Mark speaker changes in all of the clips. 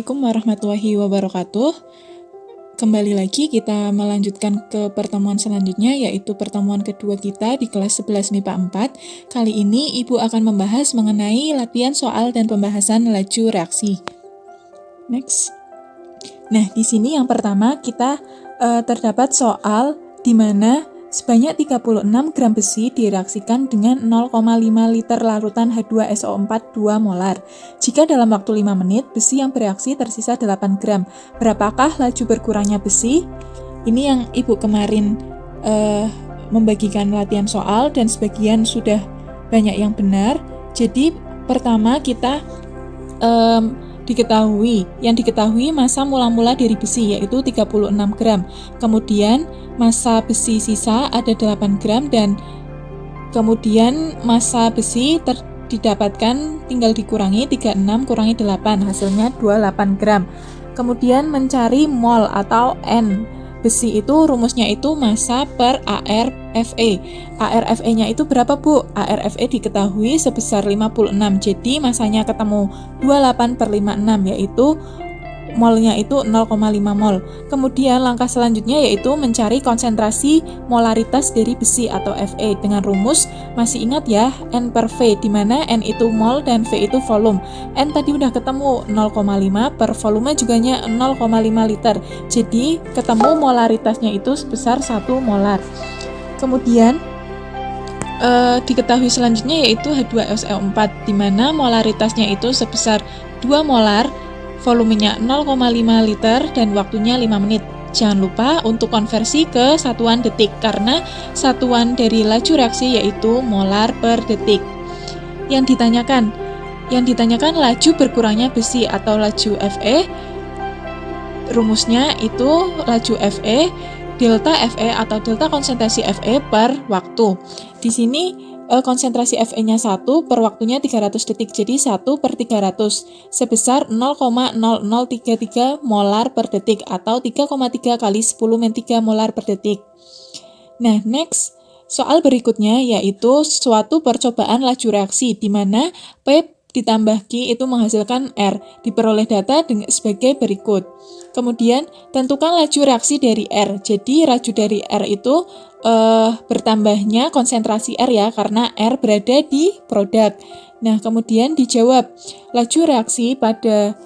Speaker 1: Assalamualaikum warahmatullahi wabarakatuh. Kembali lagi kita melanjutkan ke pertemuan selanjutnya, yaitu pertemuan kedua kita di kelas 11 MIPA 4. Kali ini Ibu akan membahas mengenai latihan soal dan pembahasan laju reaksi. Next. Nah, di sini yang pertama kita terdapat soal di mana sebanyak 36 gram besi direaksikan dengan 0,5 liter larutan H2SO4 2 molar. Jika dalam waktu 5 menit, besi yang bereaksi tersisa 8 gram. Berapakah laju berkurangnya besi? Ini yang Ibu kemarin membagikan latihan soal dan sebagian sudah banyak yang benar. Jadi pertama kita diketahui massa mula-mula dari besi yaitu 36 gram. Kemudian massa besi sisa ada 8 gram dan kemudian massa besi didapatkan tinggal dikurangi 36 kurangi 8 hasilnya 28 gram. Kemudian mencari mol atau N. Besi itu rumusnya itu massa per ArFe. ArFe-nya itu berapa, Bu? ArFe diketahui sebesar 56. Jadi massanya ketemu 28/56 yaitu molnya itu 0,5 mol. Kemudian langkah selanjutnya yaitu mencari konsentrasi molaritas dari besi atau Fe dengan rumus, masih ingat ya, N per V, di mana N itu mol dan V itu volume. N tadi udah ketemu 0,5 per volume juga 0,5 liter. Jadi ketemu molaritasnya itu sebesar 1 molar. Kemudian diketahui selanjutnya yaitu H2SO4 di mana molaritasnya itu sebesar 2 molar, volumenya 0,5 liter dan waktunya 5 menit. Jangan lupa untuk konversi ke satuan detik karena satuan dari laju reaksi yaitu molar per detik. Yang ditanyakan laju berkurangnya besi atau laju Fe. Rumusnya itu laju Fe delta Fe atau delta konsentrasi Fe per waktu. Di sini konsentrasi Fe-nya 1 per waktunya 300 detik, jadi 1/300 sebesar 0,0033 molar per detik atau 3,3 kali 10⁻³ molar per detik. Nah, next, soal berikutnya yaitu suatu percobaan laju reaksi di mana P ditambah Q itu menghasilkan R. Diperoleh data sebagai berikut. Kemudian, tentukan laju reaksi dari R. Jadi, laju dari R itu bertambahnya konsentrasi R ya, karena R berada di produk. Nah, kemudian dijawab, laju reaksi pada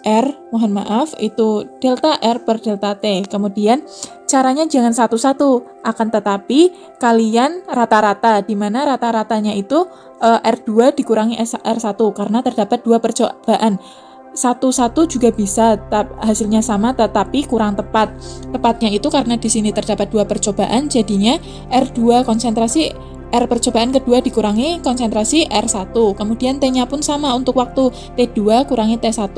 Speaker 1: R, mohon maaf, itu delta R per delta T. Kemudian, caranya jangan satu-satu, akan tetapi kalian rata-rata, di mana rata-ratanya itu R2 dikurangi R1, karena terdapat 2 percobaan. Satu-satu juga bisa, hasilnya sama tetapi kurang tepat. Tepatnya itu karena di sini terdapat 2 percobaan, jadinya R2 konsentrasi R percobaan kedua dikurangi konsentrasi R1. Kemudian T-nya pun sama untuk waktu T2 kurangi T1.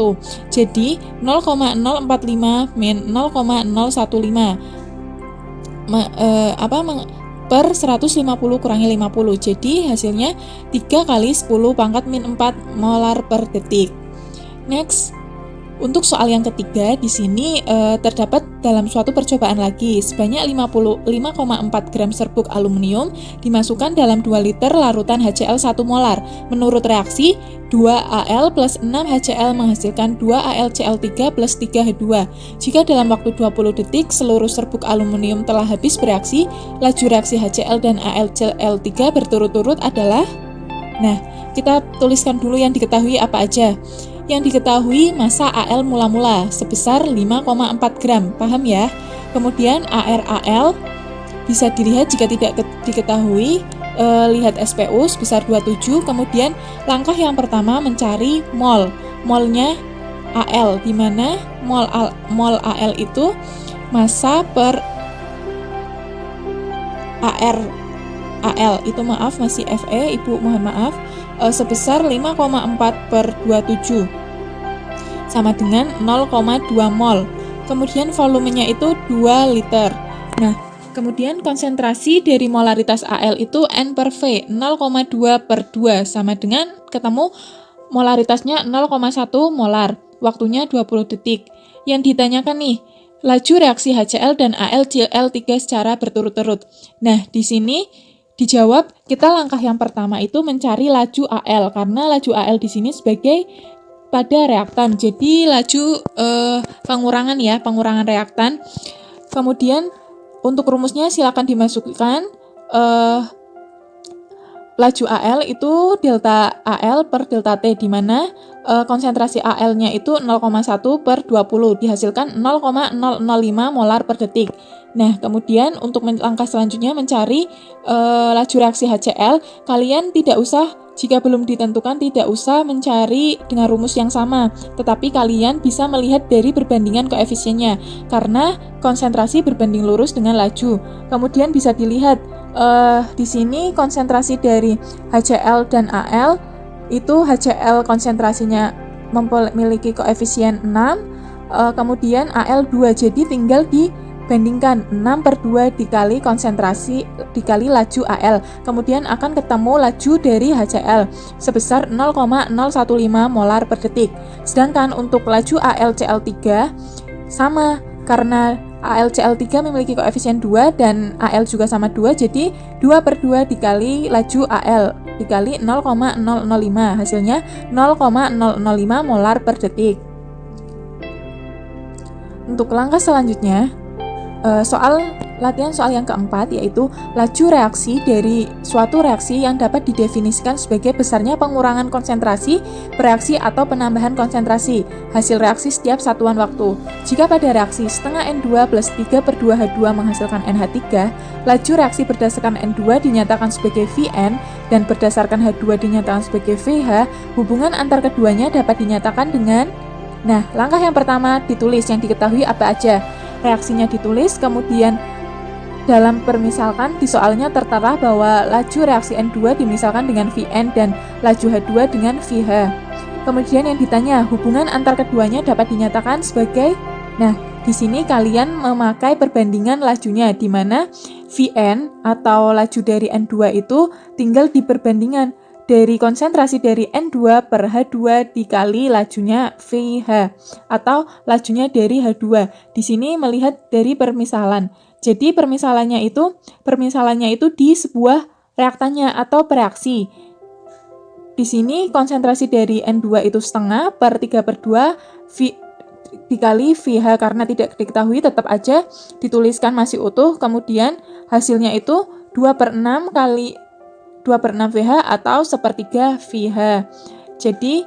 Speaker 1: Jadi 0,045 min 0,015 per 150 kurangi 50. Jadi hasilnya 3 kali 10 pangkat min 4 molar per detik. Next, untuk soal yang ketiga di sini terdapat dalam suatu percobaan lagi sebanyak 55,4 gram serbuk aluminium dimasukkan dalam 2 liter larutan HCl 1 molar. Menurut reaksi 2Al plus 6 HCl menghasilkan 2AlCl3 plus 3H2. Jika dalam waktu 20 detik seluruh serbuk aluminium telah habis bereaksi, laju reaksi HCl dan AlCl3 berturut-turut adalah. Nah, kita tuliskan dulu yang diketahui apa aja. Yang diketahui massa Al mula-mula sebesar 5,4 gram, paham ya? Kemudian ArAl bisa dilihat jika tidak diketahui, lihat SPU sebesar 27. Kemudian langkah yang pertama mencari mol. Molnya Al, di mana mol Al itu massa per Al itu masih Fe, Ibu mohon maaf, sebesar 5,4/27 sama dengan 0,2 mol. Kemudian volumenya itu 2 liter. Nah, kemudian konsentrasi dari molaritas Al itu N per V, 0,2/2 sama dengan ketemu molaritasnya 0,1 molar. Waktunya 20 detik. Yang ditanyakan nih, laju reaksi HCl dan AlCl3 secara berturut-turut. Nah, di sini dijawab, kita langkah yang pertama itu mencari laju Al, karena laju Al di sini sebagai pada reaktan. Jadi laju pengurangan reaktan. Kemudian untuk rumusnya silakan dimasukkan laju AL itu delta AL per delta T, di mana konsentrasi AL-nya itu 0,1 per 20, dihasilkan 0,005 molar per detik. Nah, kemudian untuk langkah selanjutnya mencari laju reaksi HCl, kalian jika belum ditentukan, tidak usah mencari dengan rumus yang sama, tetapi kalian bisa melihat dari perbandingan koefisiennya, karena konsentrasi berbanding lurus dengan laju. Kemudian bisa dilihat di sini konsentrasi dari HCl dan AL, itu HCl konsentrasinya memiliki koefisien 6, kemudian AL 2, jadi tinggal dibandingkan 6/2 dikali konsentrasi dikali laju AL, kemudian akan ketemu laju dari HCl sebesar 0,015 molar per detik. Sedangkan untuk laju AlCl3 sama, karena AlCl3 memiliki koefisien 2 dan AL juga sama 2, jadi 2/2 dikali laju AL dikali 0,005, hasilnya 0,005 molar per detik. Untuk langkah selanjutnya, latihan soal yang keempat, yaitu laju reaksi dari suatu reaksi yang dapat didefinisikan sebagai besarnya pengurangan konsentrasi, bereaksi atau penambahan konsentrasi, hasil reaksi setiap satuan waktu. Jika pada reaksi setengah N2 plus 3/2 H2 menghasilkan NH3, laju reaksi berdasarkan N2 dinyatakan sebagai Vn dan berdasarkan H2 dinyatakan sebagai Vh, hubungan antar keduanya dapat dinyatakan dengan... Nah, langkah yang pertama ditulis yang diketahui apa aja. Reaksinya ditulis, kemudian dalam permisalkan di soalnya tertera bahwa laju reaksi N2 dimisalkan dengan Vn dan laju H2 dengan Vh. Kemudian yang ditanya, hubungan antar keduanya dapat dinyatakan sebagai... Nah, di sini kalian memakai perbandingan lajunya, di mana Vn atau laju dari N2 itu tinggal diperbandingan dari konsentrasi dari N2 per H2 dikali lajunya Vh atau lajunya dari H2. Di sini melihat dari permisalan. Jadi permisalannya itu di sebuah reaktannya atau bereaksi. Di sini konsentrasi dari N2 itu setengah per 3/2 dikali Vh, karena tidak diketahui tetap aja dituliskan masih utuh. Kemudian hasilnya itu 2/6 kali 2/6 Vh atau 1/3 Vh. Jadi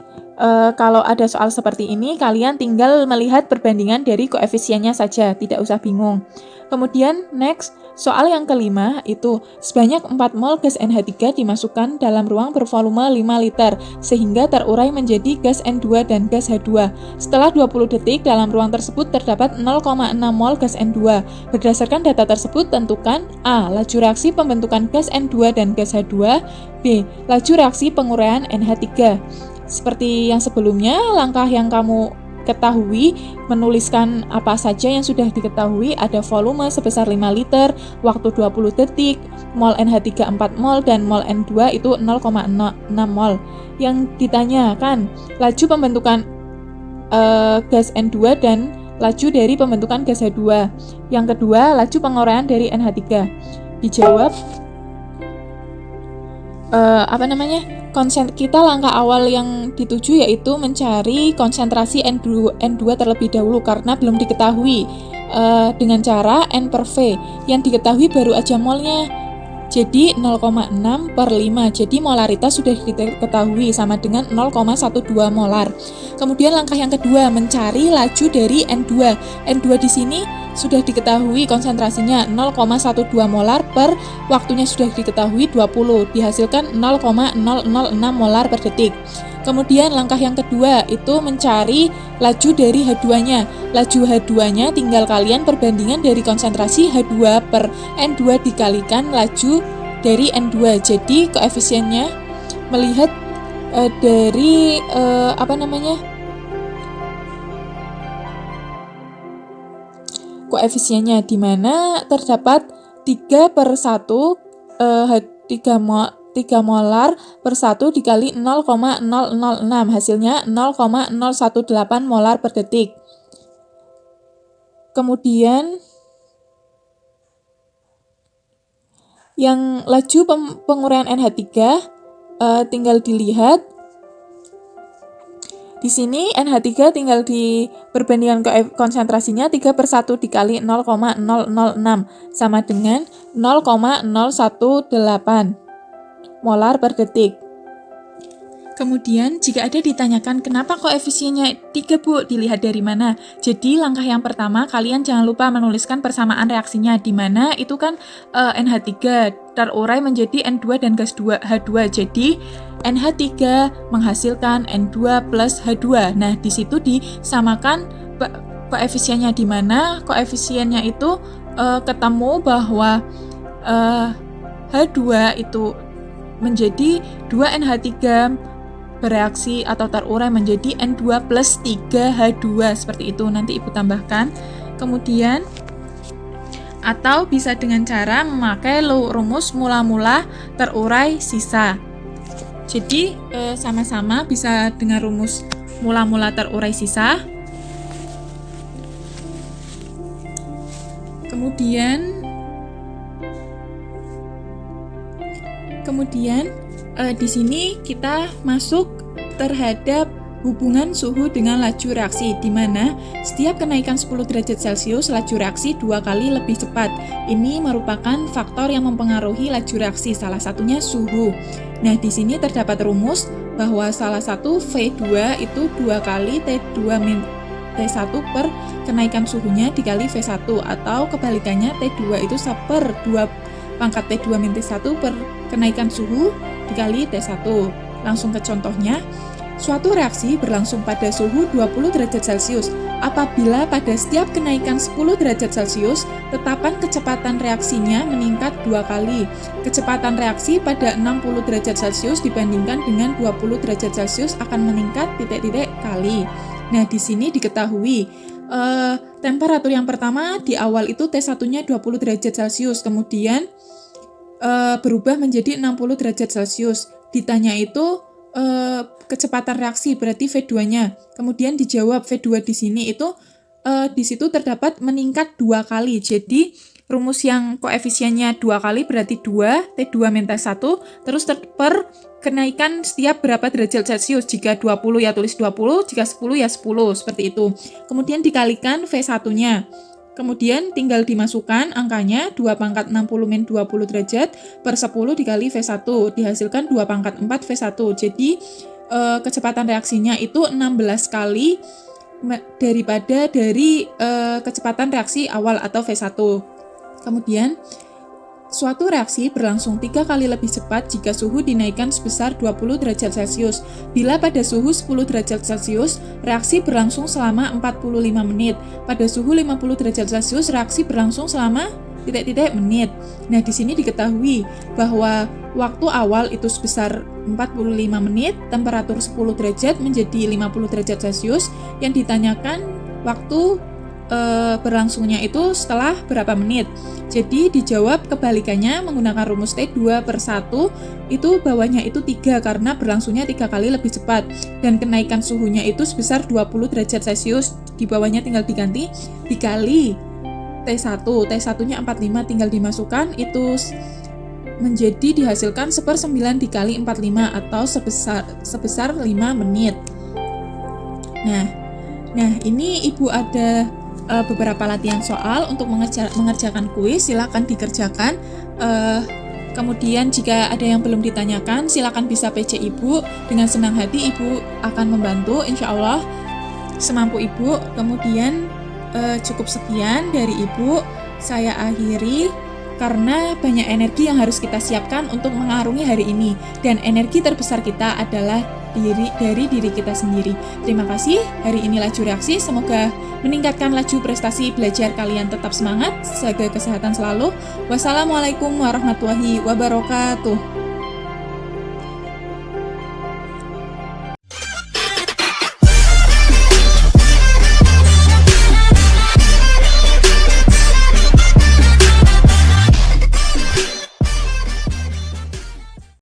Speaker 1: kalau ada soal seperti ini, kalian tinggal melihat perbandingan dari koefisiennya saja, tidak usah bingung. Kemudian next, soal yang kelima itu sebanyak 4 mol gas NH3 dimasukkan dalam ruang bervolume 5 liter sehingga terurai menjadi gas N2 dan gas H2. Setelah 20 detik dalam ruang tersebut terdapat 0,6 mol gas N2. Berdasarkan data tersebut tentukan A. Laju reaksi pembentukan gas N2 dan gas H2. B. Laju reaksi penguraian NH3. Seperti yang sebelumnya, langkah yang kamu ketahui, menuliskan apa saja yang sudah diketahui, ada volume sebesar 5 liter, waktu 20 detik, mol NH3 4 mol, dan mol N2 itu 0,6 mol. Yang ditanyakan, laju pembentukan gas N2 dan laju dari pembentukan gas H2. Yang kedua, laju penguraian dari NH3. Dijawab, kita langkah awal yang dituju yaitu mencari konsentrasi N2 terlebih dahulu karena belum diketahui dengan cara N per V. Yang diketahui baru aja molnya, jadi 0,6 per 5, jadi molaritas sudah diketahui sama dengan 0,12 molar. Kemudian langkah yang kedua, mencari laju dari N2. N2 di sini sudah diketahui konsentrasinya 0,12 molar per waktunya sudah diketahui 20, dihasilkan 0,006 molar per detik. Kemudian langkah yang kedua itu mencari laju dari H2-nya. Laju H2-nya tinggal kalian perbandingan dari konsentrasi H2 per N2 dikalikan laju dari N2. Jadi koefisiennya melihat dari koefisiennya di mana terdapat 3/1 3 molar per 1 dikali 0,006, hasilnya 0,018 molar per detik. Kemudian yang laju penguraian NH3 tinggal dilihat Di sini NH3 tinggal diperbandingkan konsentrasinya 3/1 dikali 0,006 sama dengan 0,018 molar per detik. Kemudian, jika ada ditanyakan kenapa koefisiennya 3, Bu, dilihat dari mana? Jadi, langkah yang pertama, kalian jangan lupa menuliskan persamaan reaksinya, di mana itu kan NH3 terurai menjadi N2 dan gas H2. Jadi, NH3 menghasilkan N2 plus H2. Nah, di situ disamakan koefisiennya, di mana koefisiennya itu ketemu bahwa H2 itu menjadi 2 NH3 bereaksi atau terurai menjadi N2 plus 3H2, seperti itu. Nanti Ibu tambahkan. Kemudian, atau bisa dengan cara memakai rumus mula-mula terurai sisa. Jadi, sama-sama bisa dengan rumus mula-mula terurai sisa. Kemudian di sini kita masuk terhadap hubungan suhu dengan laju reaksi, di mana setiap kenaikan 10 derajat Celcius, laju reaksi 2 kali lebih cepat. Ini merupakan faktor yang mempengaruhi laju reaksi, salah satunya suhu. Nah, di sini terdapat rumus bahwa salah satu V2 itu 2 kali T1 per kenaikan suhunya dikali V1, atau kebalikannya T2 itu 1/2 pangkat T2-T1 per kenaikan suhu dikali T1. Langsung ke contohnya. Suatu reaksi berlangsung pada suhu 20 derajat Celcius. Apabila pada setiap kenaikan 10 derajat Celcius, tetapan kecepatan reaksinya meningkat 2 kali. Kecepatan reaksi pada 60 derajat Celcius dibandingkan dengan 20 derajat Celcius akan meningkat ... kali. Nah, di sini diketahui temperatur yang pertama di awal itu T1-nya 20 derajat Celcius, kemudian berubah menjadi 60 derajat Celcius. Ditanya itu kecepatan reaksi, berarti V2-nya. Kemudian dijawab V2 di sini itu di situ terdapat meningkat 2 kali. Jadi rumus yang koefisiennya 2 kali berarti 2 T2-1, terus per kenaikan setiap berapa derajat Celcius. Jika 20 ya tulis 20, jika 10 ya 10, seperti itu. Kemudian dikalikan V1-nya. Kemudian tinggal dimasukkan angkanya 2 pangkat 60 min 20 derajat per 10 dikali V1, dihasilkan 2 pangkat 4 V1. Jadi kecepatan reaksinya itu 16 kali daripada dari kecepatan reaksi awal atau V1. Kemudian suatu reaksi berlangsung 3 kali lebih cepat jika suhu dinaikkan sebesar 20 derajat Celcius. Bila pada suhu 10 derajat Celcius, reaksi berlangsung selama 45 menit. Pada suhu 50 derajat Celcius, reaksi berlangsung selama ... menit. Nah, di sini diketahui bahwa waktu awal itu sebesar 45 menit, temperatur 10 derajat menjadi 50 derajat Celcius. Yang ditanyakan waktu berlangsungnya itu setelah berapa menit. Jadi dijawab kebalikannya menggunakan rumus T2/1, itu bawahnya itu 3 karena berlangsungnya 3 kali lebih cepat, dan kenaikan suhunya itu sebesar 20 derajat Celcius, di bawahnya tinggal diganti dikali T1. T1-nya 45 tinggal dimasukkan, itu menjadi dihasilkan 1/9 dikali 45 atau sebesar 5 menit. Nah, ini Ibu ada beberapa latihan soal untuk mengerjakan kuis, silakan dikerjakan. Kemudian jika ada yang belum ditanyakan, silakan bisa PC Ibu. Dengan senang hati Ibu akan membantu, insya Allah semampu Ibu. Kemudian cukup sekian dari Ibu, saya akhiri karena banyak energi yang harus kita siapkan untuk mengarungi hari ini, dan energi terbesar kita adalah dari diri kita sendiri. Terima kasih. Hari ini laju reaksi semoga meningkatkan laju prestasi belajar kalian. Tetap semangat, jaga kesehatan selalu. Wassalamualaikum warahmatullahi wabarakatuh.